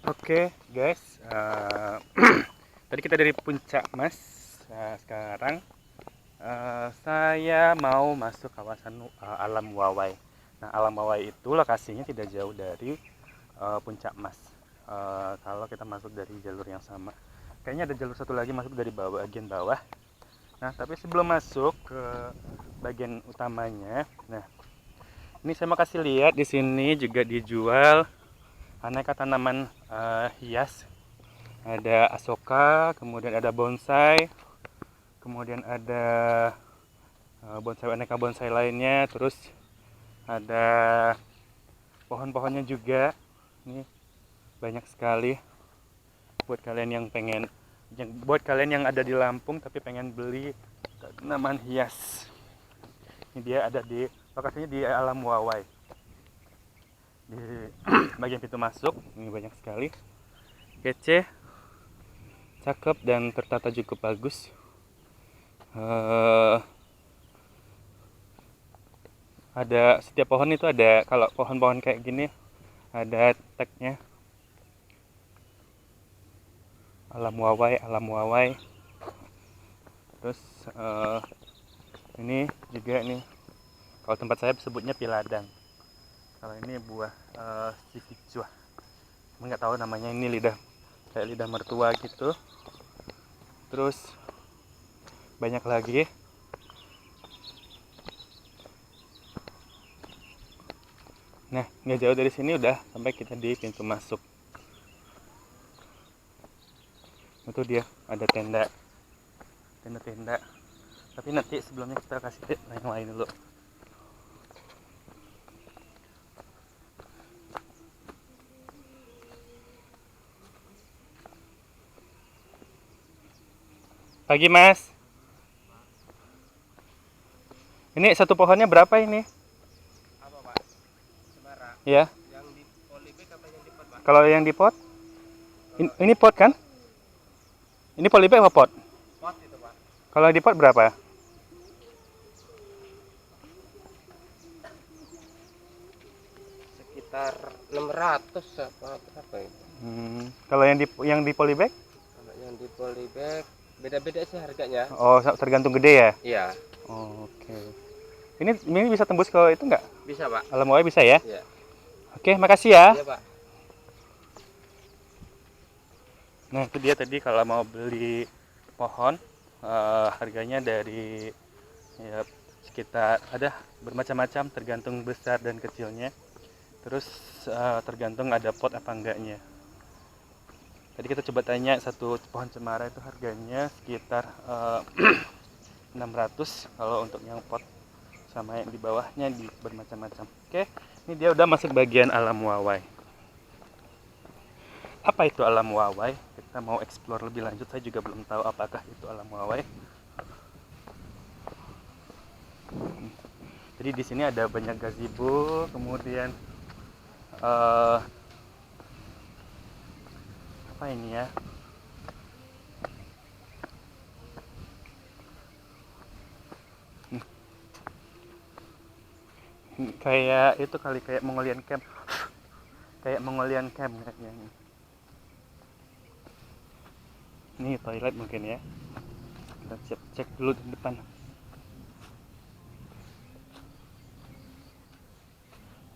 Oke guys, tadi kita dari Puncak Mas. Sekarang saya mau masuk kawasan Alam Wawai. Nah, Alam Wawai itu lokasinya tidak jauh dari Puncak Mas. Kalau kita masuk dari jalur yang sama, kayaknya ada jalur satu lagi masuk dari bawah, bagian bawah. Nah, tapi sebelum masuk ke bagian utamanya, nah ini saya mau kasih lihat di sini juga dijual aneka tanaman hias. Ada asoka, kemudian ada bonsai, kemudian ada bonsai, aneka bonsai lainnya, terus ada pohon-pohonnya juga. Ini banyak sekali buat kalian yang pengen, buat kalian yang ada di Lampung tapi pengen beli tanaman hias. Ini dia ada di lokasinya di Alam Wawai, di bagian pintu masuk. Ini banyak sekali, kece, cakep, dan tertata cukup bagus. Ada setiap pohon itu ada, kalau pohon-pohon kayak gini ada tagnya Alam Wawai, Alam Wawai. Terus ini juga nih, kalau tempat saya sebutnya piladang. Kalau ini buah sikicuah, nggak tahu namanya, ini lidah kayak lidah mertua gitu. Terus banyak lagi. Nah, nggak jauh dari sini udah sampai kita di pintu masuk. Itu dia, ada tenda-tenda. Tapi nanti sebelumnya kita kasih yang lain dulu. Pagi Mas. Ini satu pohonnya berapa ini? Apa Pak? Semara. Ya. Yang di polybag apa yang di pot Pak? Kalau yang di pot, Kalau ini pot kan? Ini polybag apa pot? pot itu Pak. Kalau di pot berapa? Sekitar 600 apa berapa itu? Kalau yang di polybag? Kalau yang di polybag beda-beda sih harganya. Oh, tergantung gede ya? Iya, Oh, oke. Ini bisa tembus ke itu nggak? bisa Pak. Alam Wawai bisa ya? Iya. Oke, makasih ya. Iya Pak. Nah, itu dia tadi kalau mau beli pohon, harganya dari ya, sekitar, ada bermacam-macam tergantung besar dan kecilnya. Terus tergantung ada pot apa enggaknya. Tadi kita coba tanya satu pohon cemara itu harganya sekitar 600 kalau untuk yang pot, sama yang di bawahnya bermacam-macam. Oke, ini dia udah masuk bagian Alam Wawai. Apa itu Alam Wawai? Kita mau explore lebih lanjut. Saya juga belum tahu apakah itu Alam Wawai. Jadi di sini ada banyak gazebo, kemudian apa ini ya? Kayak itu kali, kayak Mongolian camp. Kayak Mongolian camp kayaknya. Ini toilet mungkin ya. Kita cek dulu di depan.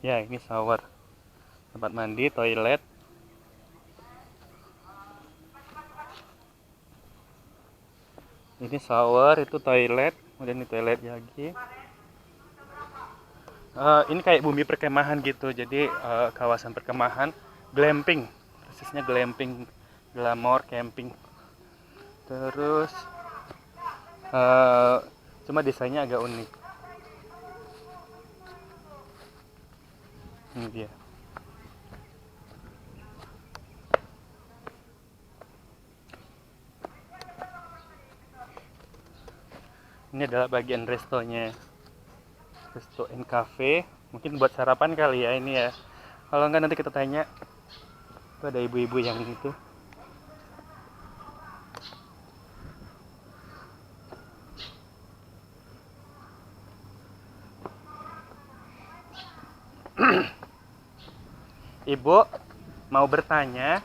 Ya, ini shower. Tempat mandi, toilet. Ini shower, itu toilet. Kemudian ini toilet lagi. Ini kayak bumi perkemahan gitu. Jadi kawasan perkemahan, glamping. Persisnya glamping, glamour camping. Terus cuma desainnya agak unik. Ini dia. Ini adalah bagian restonya, resto and cafe. Mungkin buat sarapan kali ya ini ya. Kalau enggak nanti kita tanya. Itu ada ibu-ibu yang gitu. Ibu mau bertanya,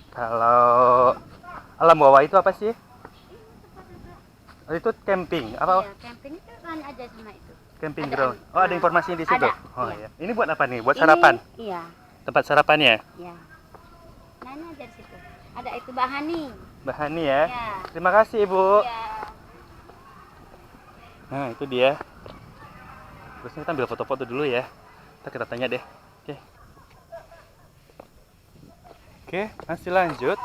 Kalau alam bawah itu apa sih? Oh, itu camping apa? Iya, camping itu kan aja sama itu. Camping Ada, ground. Oh, ada informasinya di situ. ada, Oh iya. iya. Ini buat apa nih? Buat sarapan. Iya, Tempat sarapannya. iya. Nah, ini aja di situ. Ada itu bahani. Bahani ya. Iya. Terima kasih, Ibu. Iya. Nah, itu dia. Terus kita ambil foto-foto dulu ya. Kita tanya deh. Oke. Oke, masih lanjut.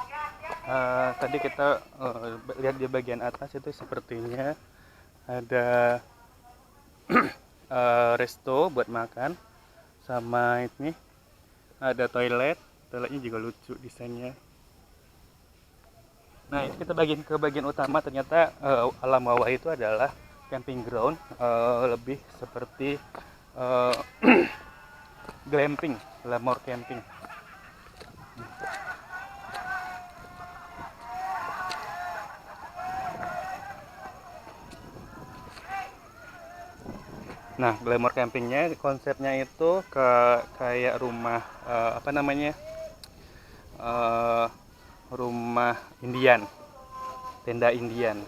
Tadi kita lihat di bagian atas itu sepertinya ada resto buat makan, sama ini ada toiletnya juga lucu desainnya. Nah, ini kita ke bagian utama. Ternyata alam bawah itu adalah camping ground, lebih seperti glamping, glamour camping. Nah, glamour campingnya konsepnya itu kayak rumah apa namanya, rumah Indian, tenda Indian.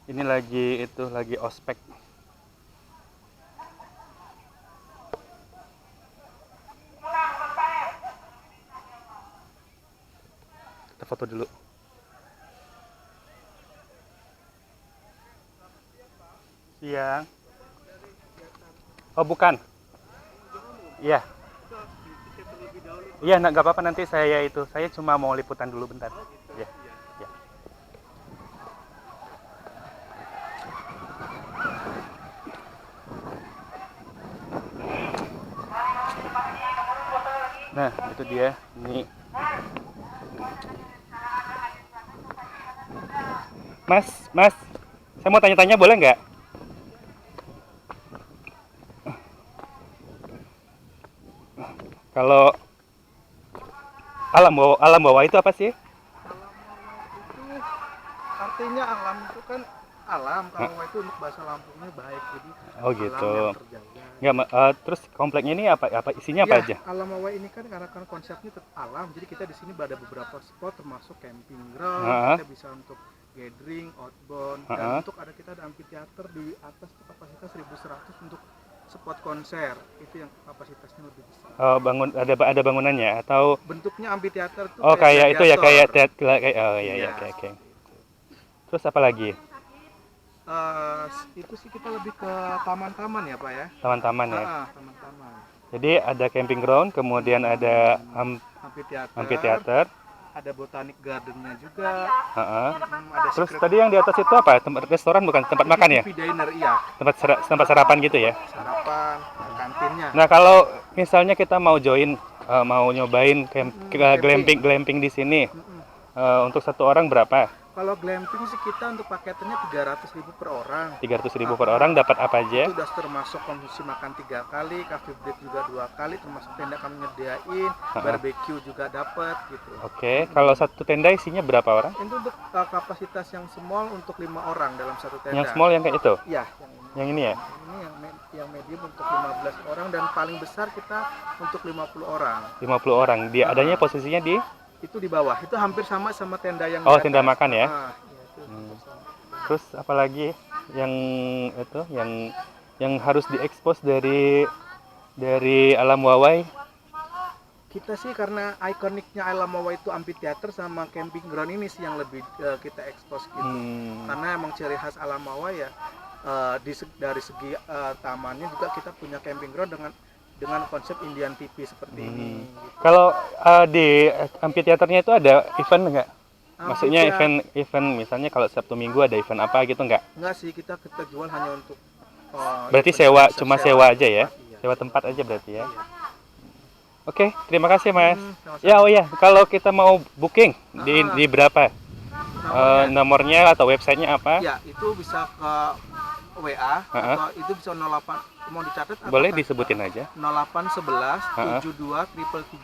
Ini lagi ospek. Kita foto dulu. Siang. Oh, bukan. Iya. Iya, nggak apa-apa, nanti saya cuma mau liputan dulu bentar. Ya. Ya. Nah, itu dia. Ini. Mas, saya mau tanya-tanya boleh nggak? Kalau alam bawah itu apa sih? Itu artinya alam itu kan alam, kalau itu untuk bahasa Lampungnya baik, jadi Oh gitu. alam yang terjaga. Nggak, terus kompleknya ini apa isinya apa Ya, aja? alam bawah ini kan karena konsepnya tetap alam, jadi kita di sini ada beberapa spot termasuk camping ground, Ha-ha. kita bisa untuk gathering, outbound, Ha-ha. dan kita ada amphitheater di atas tuh kapasitas 1.100 untuk spot konser, itu yang kapasitasnya lebih besar. Ada bangunannya atau Bentuknya amphitheater tuh kayak itu ya, gladiator. oh iya ya, Iya. oke. Terus apa lagi? Itu sih kita lebih ke taman-taman ya Pak ya. Taman-taman ya. Taman-taman. Jadi ada camping ground, kemudian ada amphitheater. Ada botanic gardennya juga. Ha-ha. Ada Terus secret tadi yang di atas itu apa? Tempat restoran bukan, tempat makan ya? diner, iya. Tempat sarapan gitu ya. Sarapan, kantinnya. Nah, kalau misalnya kita mau mau nyobain Camping. glamping di sini, Mm-mm. untuk satu orang berapa? Kalau glamping sih kita untuk paketannya 300.000 per orang. 300.000 per orang, dapat apa aja? Itu udah termasuk konsumsi makan 3 kali, coffee break juga 2 kali, termasuk tenda kami nyediain, barbecue juga dapat gitu. Oke, kalau satu tenda isinya berapa orang? Itu untuk kapasitas yang small untuk 5 orang dalam satu tenda. Yang small yang kayak itu? Iya, Yang ini ya? ini yang medium untuk 15 orang, dan paling besar kita untuk 50 orang. 50 orang. Dia adanya posisinya di? Itu di bawah, itu hampir sama tenda yang Oh, di atas. tenda makan ya? Iya, itu hampir sama. Terus apalagi yang itu yang harus diekspos dari alam Wawai? Kita sih karena ikoniknya alam bawah itu amphitheater sama camping ground ini sih yang lebih kita ekspos gitu. Karena emang ciri khas alam bawah ya, dari segi tamannya juga kita punya camping ground dengan konsep Indian TV seperti ini. Gitu. Kalau di amphitheaternya itu ada event nggak? Maksudnya event misalnya kalau Sabtu Minggu ada event apa gitu nggak? Enggak sih, kita jual hanya untuk Berarti cuma sewa aja ya? Iya. Sewa tempat aja berarti ya? Iya. Oke, terima kasih Mas. Sama-sama. Ya, oh ya, kalau kita mau booking di berapa? Nomornya. Nomornya atau websitenya apa? Ya, itu bisa ke WA atau itu bisa 08, mau dicatat atau Boleh disebutin aja. 0811 Ha-ha. 72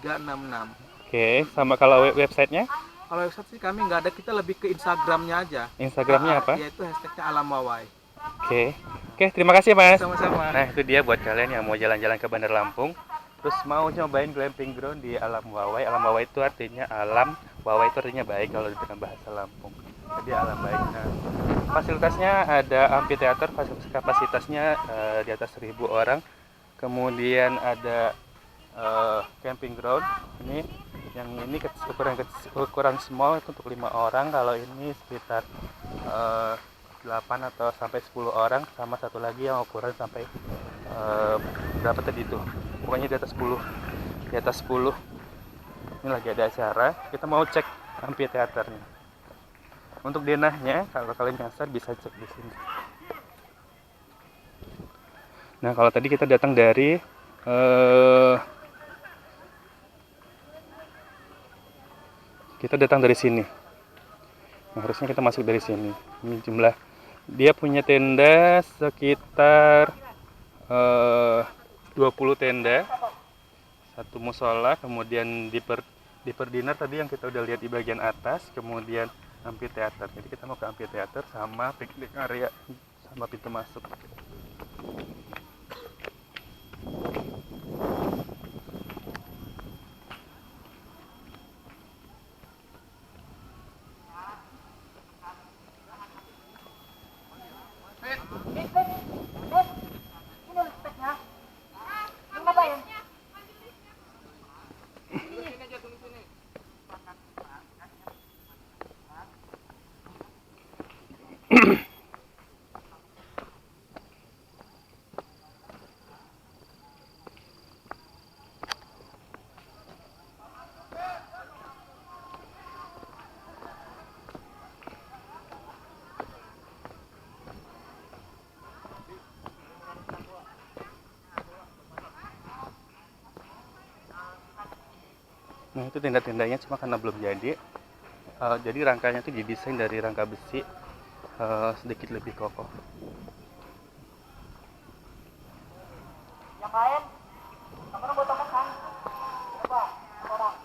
333 66. Oke, sama kalau websitenya? Kalau website sih kami nggak ada, kita lebih ke Instagramnya aja. Instagramnya apa? Yaitu hashtagnya Alam Wawai. Oke, oke, terima kasih Mas. Sama-sama. Nah itu dia buat kalian yang mau jalan-jalan ke Bandar Lampung, terus mau nyobain glamping ground di Alam Wawai. Alam Wawai itu artinya alam, Wawai itu artinya baik kalau dengan bahasa Lampung. Jadi alam baik. Nah, fasilitasnya ada amphitheater, kapasitasnya di atas 1.000 orang. Kemudian ada camping ground. Ini yang ini ukuran small itu untuk 5 orang. Kalau ini sekitar 8 atau sampai 10 orang, sama satu lagi yang ukuran sampai berapa tadi itu, pokoknya di atas 10. Ini lagi ada acara, kita mau cek amphitheaternya. Untuk denahnya kalau kalian nyasar bisa cek di sini. Nah kalau tadi kita datang dari sini. Nah, harusnya kita masuk dari sini. Ini jumlah, dia punya tenda sekitar 20 tenda, satu musola, kemudian di dinner tadi yang kita udah lihat di bagian atas, kemudian amphitheater. Jadi kita mau ke amphitheater sama picnic area sama pintu masuk. Nah itu tenda-tendanya, cuma karena belum jadi. Jadi rangkanya itu didesain dari rangka besi, sedikit lebih kokoh. Yang lain, kamu botol kan? Coba, orang.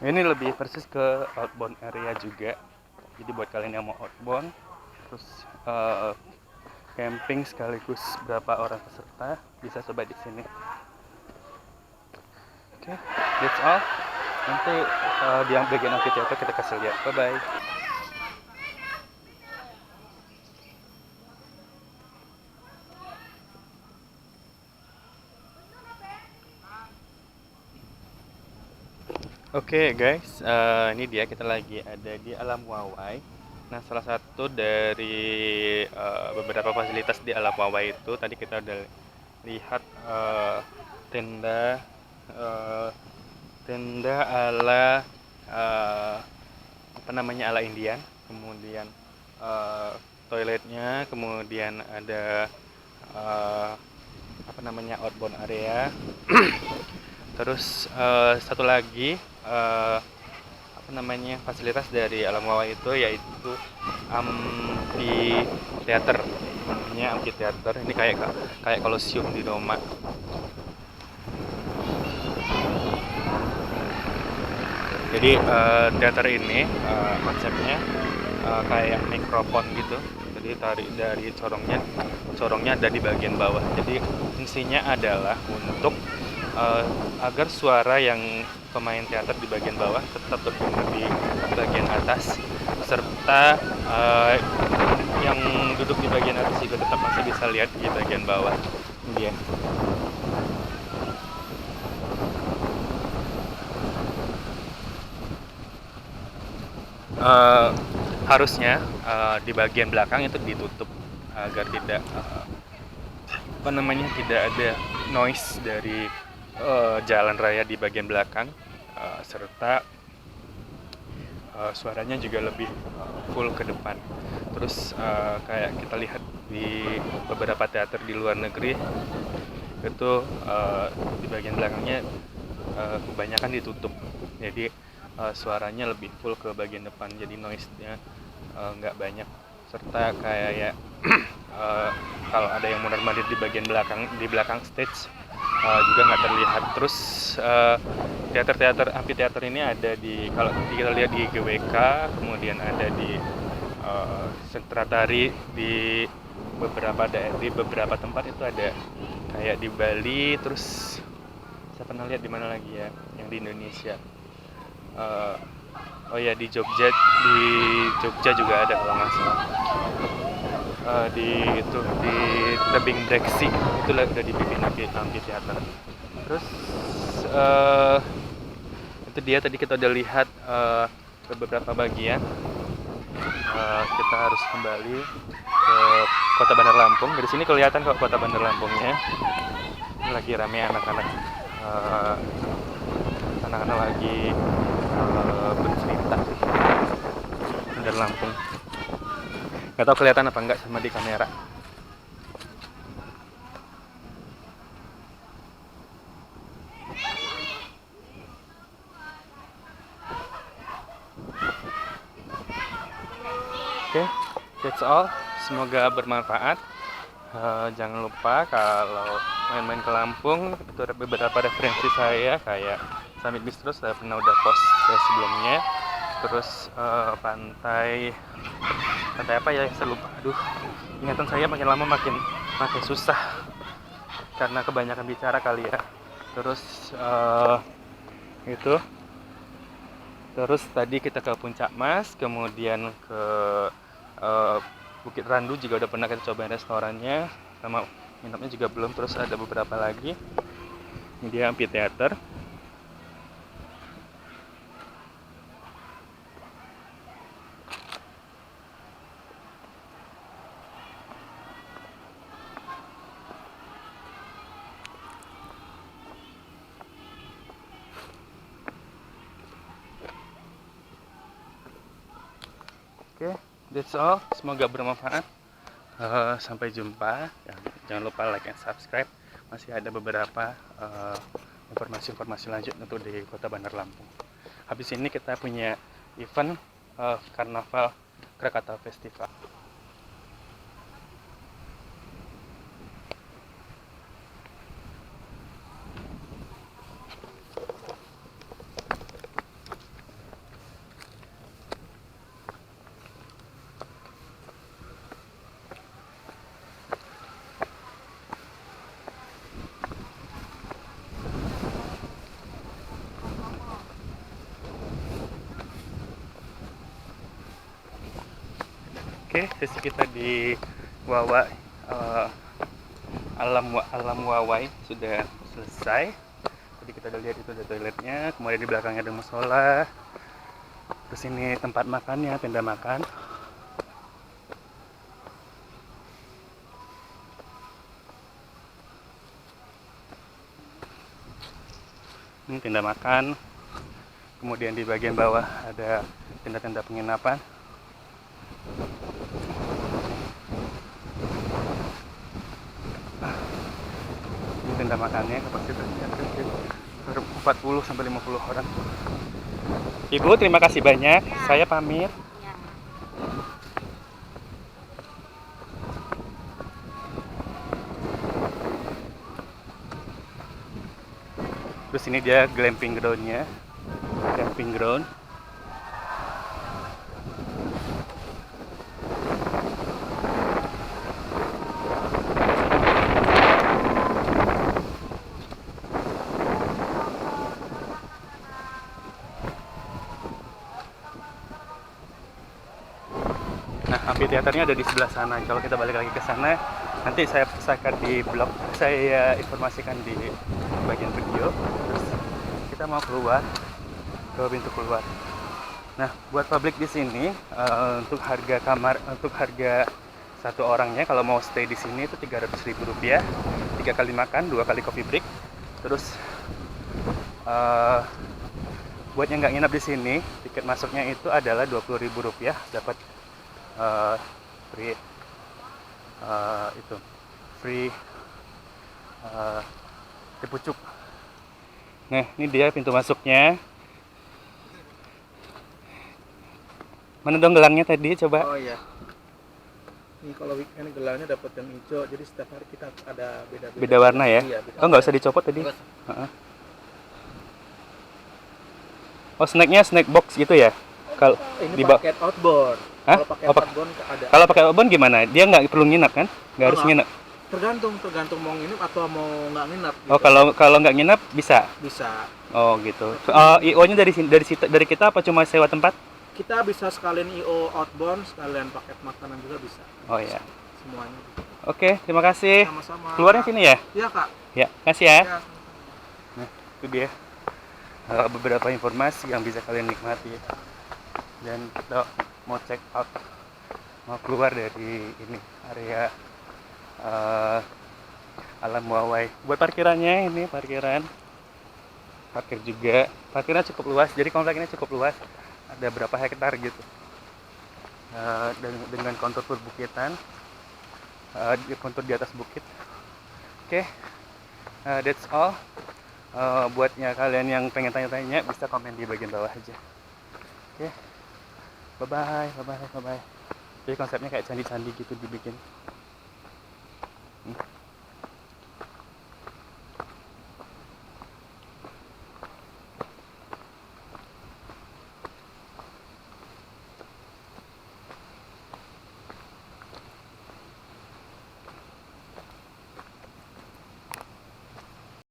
Ini lebih persis ke outbound area juga. Jadi buat kalian yang mau outbound, terus camping sekaligus berapa orang peserta, bisa coba di sini. Oke, that's all. Nanti di bagian amphitheater kita kasih lihat. Bye bye. Oke guys, ini dia, kita lagi ada di Alam Wawai. Nah salah satu dari beberapa fasilitas di Alam Wawai itu tadi kita udah lihat tenda ala ala Indian, kemudian toiletnya, kemudian ada outbound area. Terus satu lagi fasilitas dari Alam Wawai itu yaitu amphitheater. Namanya amphitheater. Ini kayak kolosium di Roma. Jadi teater ini konsepnya kayak mikrofon gitu. Jadi dari corongnya ada di bagian bawah. Jadi fungsinya adalah untuk agar suara yang pemain teater di bagian bawah tetap terdengar di bagian atas, serta yang duduk di bagian atas juga tetap masih bisa lihat di bagian bawah. Dia harusnya di bagian belakang itu ditutup agar tidak apa namanya, tidak ada noise dari jalan raya di bagian belakang, serta suaranya juga lebih full ke depan. Terus kayak kita lihat di beberapa teater di luar negeri itu di bagian belakangnya kebanyakan ditutup, jadi suaranya lebih full ke bagian depan, jadi noise-nya nggak banyak. Serta kayak kalau ada yang mondar-mandir di bagian belakang, di belakang stage, juga nggak terlihat. Terus teater-teater amphitheater ini ada di, kalau kita lihat di GWK, kemudian ada di Sentra Tari di beberapa tempat itu ada, kayak di Bali. Terus saya pernah lihat di mana lagi ya yang di Indonesia, oh ya di Jogja juga ada kalau nggak salah. Di Tebing Breksi itu udah dibikin amphitheater. Terus itu dia, tadi kita udah lihat ke beberapa bagian. Kita harus kembali ke Kota Bandar Lampung. Dari sini kelihatan kok Kota Bandar Lampungnya. Ini lagi rame anak-anak, lagi bercerita Bandar Lampung. Nggak tahu kelihatan apa enggak sama di kamera. Oke, that's all. Semoga bermanfaat. Jangan lupa kalau main-main ke Lampung itu ada beberapa referensi saya, kayak Summit Bistro saya pernah udah post sebelumnya. Terus pantai apa ya, saya lupa. Aduh, ingatan saya makin lama makin susah karena kebanyakan bicara kali ya. Terus itu. Terus tadi kita ke Puncak Mas, kemudian ke Bukit Randu juga udah pernah kita cobain restorannya, sama nginepnya juga belum. Terus ada beberapa lagi. Ini dia amphitheater. Oke, that's all. Semoga bermanfaat. Sampai jumpa. Jangan lupa like and subscribe. Masih ada beberapa informasi-informasi lanjut untuk di Kota Bandar Lampung. Habis ini kita punya event Karnaval Krakatau Festival. Oke, sesi kita di Wawa Alam Wawai sudah selesai. Tadi kita udah lihat itu ada toiletnya, kemudian di belakangnya ada musola. Terus ini tempat makannya, tenda makan. Ini tenda makan. Kemudian di bagian bawah ada tenda-tenda penginapan. Tenda makannya kapasitasnya 40 sampai 50 orang. Ibu, terima kasih banyak. Ya. Saya pamit. Ya. Terus ini dia glamping ground-nya. Glamping ground. Amphitheaternya ada di sebelah sana. Kalau kita balik lagi ke sana, nanti saya akan di blog, saya informasikan di bagian video. Terus kita mau keluar ke pintu keluar. Nah, buat publik di sini untuk harga kamar, untuk harga satu orangnya kalau mau stay di sini itu Rp300.000, 3 kali makan, 2 kali coffee break. Terus buat yang nggak nginep di sini, tiket masuknya itu adalah Rp20.000, dapat free itu free dipucuk. Nah, ini dia pintu masuknya. Mana dong gelangnya tadi, coba. Oh iya. Ini kalau weekend gelangnya dapat yang hijau, jadi setiap hari kita ada beda-beda. Beda warna ya? Iya, beda Oh, nggak usah dicopot tadi. Oh, snacknya snack box gitu ya? Kalau Ini di bawah. paket outbound. Hah? Kalau pakai Oh, outbound ada. Kalau pakai oven gimana? Dia nggak perlu nginep kan? Nggak harus nggak. nginep. Tergantung mau nginep atau mau nggak nginep. Oh, gitu. kalau nggak nginep bisa. Bisa. Oh, gitu. IO-nya dari kita apa cuma sewa tempat? Kita bisa sekalian IO outbound, sekalian paket makanan juga bisa. Oh ya. Semuanya. Oke, terima kasih. Sama-sama. Keluarnya sini ya? Iya, Kak. Ya, kasih ya. Ya. Nah, itu dia beberapa informasi yang bisa kalian nikmati. Dan kita mau check out, mau keluar dari ini area Alam Wawai. Buat parkirannya, ini parkiran parkir juga, parkirnya cukup luas, jadi komplek ini cukup luas, ada berapa hektar gitu. Dengan kontur perbukitan, kontur di atas bukit. Oke, that's all. Buatnya kalian yang pengen tanya-tanya bisa komen di bagian bawah aja. Oke, bye bye. Jadi konsepnya kayak candi-candi gitu dibikin.